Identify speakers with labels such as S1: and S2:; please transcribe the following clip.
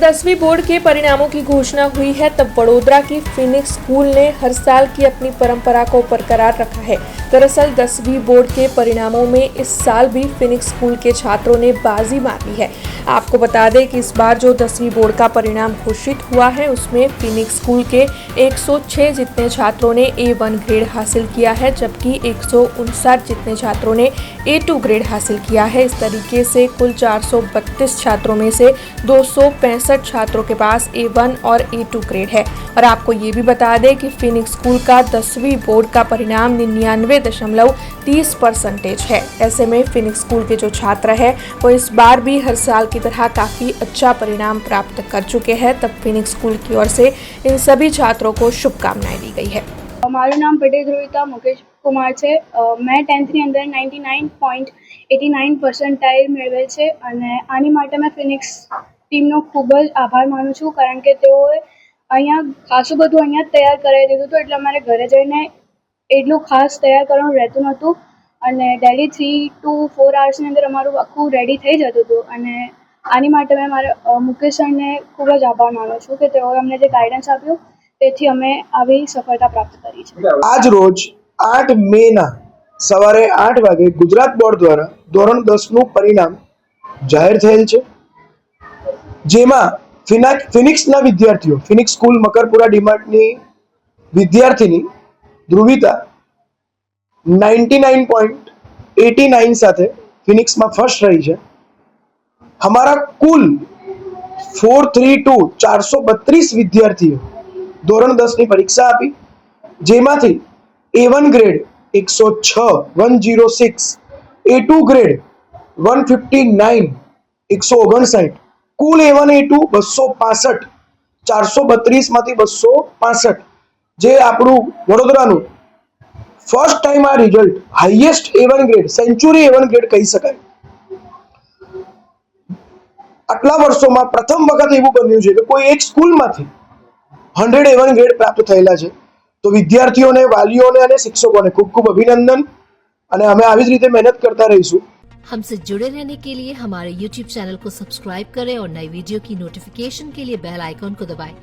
S1: 10वीं बोर्ड के परिणामों की घोषणा हुई है, तब वडोदरा की फिनिक्स स्कूल ने हर साल की अपनी परंपरा को बरकरार रखा है। दरअसल 10वीं बोर्ड के परिणामों में इस साल भी फिनिक्स स्कूल के छात्रों ने बाजी मार ली है। आपको बता दें कि इस बार जो 10वीं बोर्ड का परिणाम घोषित हुआ है, उसमें फिनिक्स स्कूल के 106 जितने छात्रों ने A1 ग्रेड हासिल किया है, जबकि 159 जितने छात्रों ने A2 ग्रेड हासिल किया है। इस तरीके से कुल 432 छात्रों में से 265 छात्रों के पास A1 और A2 ग्रेड है। और आपको ये भी बता दें कि फिनिक्स स्कूल का 10वीं बोर्ड का परिणाम 99.30% है। ऐसे में फिनिक्स स्कूल के जो छात्र है वो इस बार भी हर साल की तरह काफ़ी अच्छा परिणाम प्राप्त कर चुके हैं। तब फिनिक्स स्कूल की ओर से इन सभी छात्रों को शुभकामनाएं दी गई है।
S2: મારું નામ પટેલ ધ્રુવિતા મુકેશ કુમાર છે। મેં 10thની અંદર 99.89% મેળવેલ છે અને આની માટે મેં ફિનિક્સ ટીમનો ખૂબ જ આભાર માનું છું, કારણ કે તેઓએ અહીંયા ખાસું બધું અહીંયા તૈયાર કરાવી દીધું હતું, એટલે અમારે ઘરે જઈને એટલું ખાસ તૈયાર કરવાનું રહેતું નહોતું અને ડેલી 3 to 4 આવર્સની અંદર અમારું આખું રેડી થઈ જતું હતું। અને આની માટે મેં મારા મુકેશ સરને ખૂબ જ આભાર માનું છું કે તેઓએ અમને જે ગાઈડન્સ આપ્યું, તેથી અમે આવી સફળતા પ્રાપ્ત કરી છે।
S3: આજ રોજ 8 મેના સવારે 8 વાગે ગુજરાત બોર્ડ દ્વારા ધોરણ 10નું પરિણામ જાહેર થયેલ છે, જેમાં ફિનિક્સના વિદ્યાર્થીઓ ફિનિક્સ સ્કૂલ મકરપુરા ડીમાર્ટની વિદ્યાર્થીની ધ્રુવિતા 99.89 સાથે ફિનિક્સમાં ફર્સ્ટ રહી છે। हमारा कुल 432 विद्यार्थियों ધોરણ 10ની પરીક્ષા આપી, જેમાંથી A1 ગ્રેડ 106 A2 ગ્રેડ 159 159, કુલ A1 A2 265, 432 માંથી 265, જે આપણું વડોદરાનું ફર્સ્ટ ટાઈમ આ result highest A1 grade century A1 grade કહી શકાય। આટલા વર્ષોમાં પ્રથમ વખત એવું બન્યું છે કે કોઈ એક સ્કૂલમાંથી 100 A1 ગ્રેડ પ્રાપ્ત થયેલા છે। તો વિદ્યાર્થીઓને, વાલીઓને અને શિક્ષકોને ખૂબ ખૂબ અભિનંદન અને અમે આવી જ રીતે મહેનત કરતા રહીશું।
S4: हमसे जुड़े रहने के लिए हमारे YouTube चैनल को सब्सक्राइब करें और नई वीडियो की नोटिफिकेशन के लिए बेल आइकॉन को दबाएं।